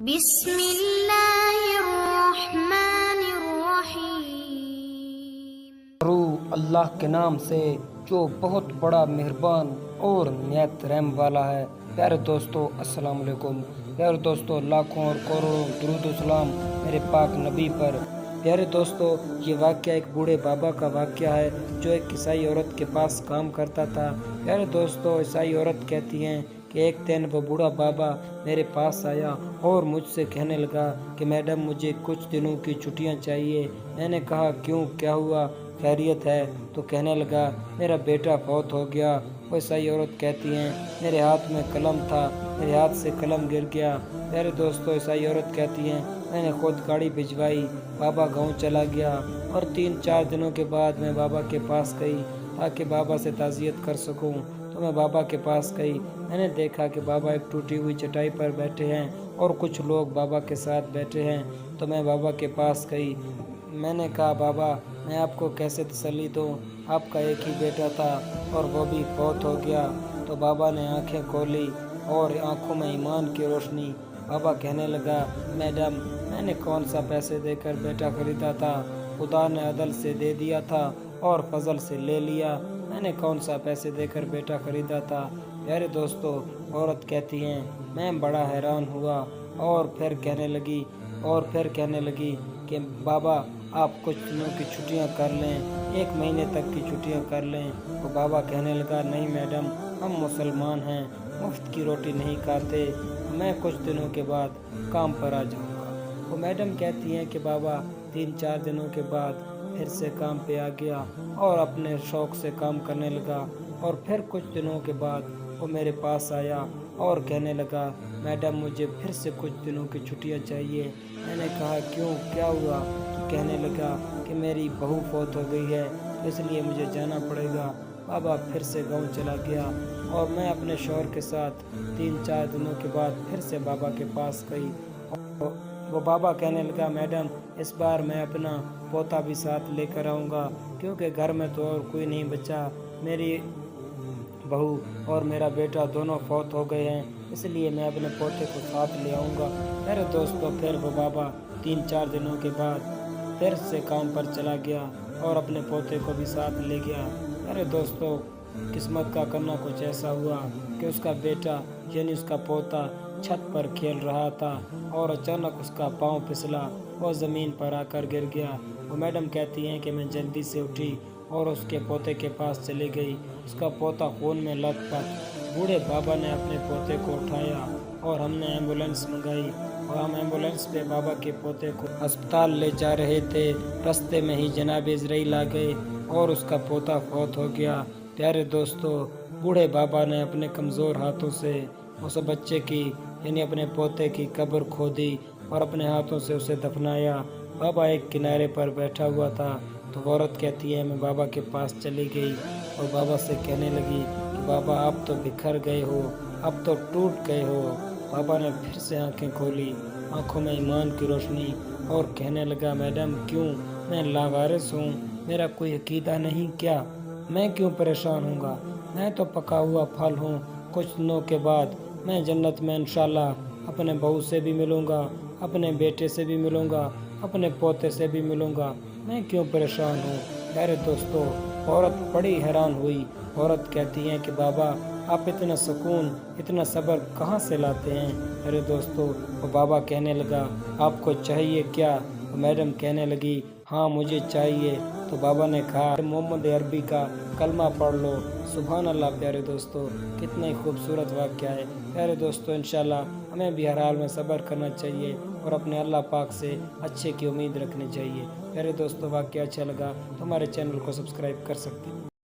بسم اللہ الرحمن الرحیم۔ شروع اللہ کے نام سے جو بہت بڑا مہربان اور نہایت رحم والا ہے۔ پیارے دوستو السلام علیکم۔ پیارے دوستو لاکھوں اور کروڑوں درود و سلام میرے پاک نبی پر۔ پیارے دوستو یہ واقعہ ایک بوڑھے بابا کا واقعہ ہے جو ایک عیسائی عورت کے پاس کام کرتا تھا۔ پیارے دوستو عیسائی عورت کہتی ہیں کہ ایک دن وہ بوڑھا بابا میرے پاس آیا اور مجھ سے کہنے لگا کہ میڈم مجھے کچھ دنوں کی چھٹیاں چاہیے۔ میں نے کہا کیوں، کیا ہوا، خیریت ہے؟ تو کہنے لگا میرا بیٹا فوت ہو گیا۔ وہ عیسائی عورت کہتی ہیں میرے ہاتھ میں قلم تھا، میرے ہاتھ سے قلم گر گیا۔ پیارے دوستو عیسائی عورت کہتی ہیں میں نے خود گاڑی بھجوائی، بابا گاؤں چلا گیا اور 3-4 دنوں کے بعد میں بابا کے پاس گئی تاکہ بابا سے تعزیت کر سکوں۔ تو میں بابا کے پاس گئی، میں نے دیکھا کہ بابا ایک ٹوٹی ہوئی چٹائی پر بیٹھے ہیں اور کچھ لوگ بابا کے ساتھ بیٹھے ہیں۔ تو میں بابا کے پاس گئی، میں نے کہا بابا میں آپ کو کیسے تسلی دوں، آپ کا ایک ہی بیٹا تھا اور وہ بھی فوت ہو گیا۔ تو بابا نے آنکھیں کھولی اور آنکھوں میں ایمان کی روشنی۔ بابا کہنے لگا میڈم میں نے کون سا پیسے دے کر بیٹا خریدا تھا، خدا نے عدل سے دے دیا تھا اور فضل سے لے لیا، میں نے کون سا پیسے دے کر بیٹا خریدا تھا۔ پیارے دوستو عورت کہتی ہیں میں بڑا حیران ہوا اور پھر کہنے لگی کہ بابا آپ کچھ دنوں کی چھٹیاں کر لیں، 1 مہینے تک کی چھٹیاں کر لیں۔ تو بابا کہنے لگا نہیں میڈم ہم مسلمان ہیں، مفت کی روٹی نہیں کھاتے، میں کچھ دنوں کے بعد کام پر آ جاؤں گا۔ وہ میڈم کہتی ہیں کہ بابا 3-4 دنوں کے بعد پھر سے کام پہ آ گیا اور اپنے شوق سے کام کرنے لگا، اور پھر کچھ دنوں کے بعد وہ میرے پاس آیا اور کہنے لگا میڈم مجھے پھر سے کچھ دنوں کی چھٹیاں چاہیے۔ میں نے کہا کیوں، کیا ہوا؟ تو کہنے لگا کہ میری بہو فوت ہو گئی ہے تو اس لیے مجھے جانا پڑے گا۔ بابا پھر سے گاؤں چلا گیا اور میں اپنے شوہر کے ساتھ 3-4 دنوں کے بعد پھر سے بابا کے پاس گئی۔ وہ بابا کہنے لگا میڈم اس بار میں اپنا پوتا بھی ساتھ لے کر آؤں گا کیونکہ گھر میں تو اور کوئی نہیں بچا، میری بہو اور میرا بیٹا دونوں فوت ہو گئے ہیں، اس لیے میں اپنے پوتے کو ساتھ لے آؤں گا۔ میرے دوستو پھر وہ بابا 3-4 دنوں کے بعد پھر سے کام پر چلا گیا اور اپنے پوتے کو بھی ساتھ لے گیا۔ میرے دوستو قسمت کا کرنا کچھ ایسا ہوا کہ اس کا بیٹا یعنی اس کا پوتا چھت پر کھیل رہا تھا اور اچانک اس کا پاؤں پھسلا، وہ زمین پر آ کر گر گیا۔ وہ میڈم کہتی ہیں کہ میں جلدی سے اٹھی اور اس کے پوتے کے پاس چلی گئی، اس کا پوتا خون میں لت پت۔ بوڑھے بابا نے اپنے پوتے کو اٹھایا اور ہم نے ایمبولینس منگائی اور ہم ایمبولینس پہ بابا کے پوتے کو ہسپتال لے جا رہے تھے، رستے میں ہی جناب عزرائیل آ گئے اور اس کا پوتا فوت ہو گیا۔ پیارے دوستو بوڑھے بابا نے اپنے کمزور ہاتھوں سے اس بچے کی یعنی اپنے پوتے کی قبر کھودی اور اپنے ہاتھوں سے اسے دفنایا۔ بابا ایک کنارے پر بیٹھا ہوا تھا تو عورت کہتی ہے میں بابا کے پاس چلی گئی اور بابا سے کہنے لگی کہ بابا آپ تو بکھر گئے ہو، اب تو ٹوٹ گئے ہو۔ بابا نے پھر سے آنکھیں کھولی، آنکھوں میں ایمان کی روشنی، اور کہنے لگا میڈم کیوں، میں لاوارث ہوں، میرا کوئی عقیدہ نہیں کیا، میں کیوں پریشان ہوں گا، میں تو پکا ہوا پھل ہوں۔ کچھ دنوں کے بعد میں جنت میں انشاءاللہ اپنے بہو سے بھی ملوں گا، اپنے بیٹے سے بھی ملوں گا، اپنے پوتے سے بھی ملوں گا، میں کیوں پریشان ہوں۔ میرے دوستو عورت بڑی حیران ہوئی، عورت کہتی ہیں کہ بابا آپ اتنا سکون اتنا صبر کہاں سے لاتے ہیں؟ میرے دوستو وہ بابا کہنے لگا آپ کو چاہیے کیا؟ تو میڈم کہنے لگی ہاں مجھے چاہیے۔ تو بابا نے کہا محمد عربی کا کلمہ پڑھ لو، سبحان اللہ۔ پیارے دوستو کتنا ہی خوبصورت واقعہ ہے۔ پیارے دوستو انشاءاللہ ہمیں بھی ہر حال میں صبر کرنا چاہیے اور اپنے اللہ پاک سے اچھے کی امید رکھنی چاہیے۔ پیارے دوستو واقعہ اچھا لگا تو ہمارے چینل کو سبسکرائب کر سکتے ہیں۔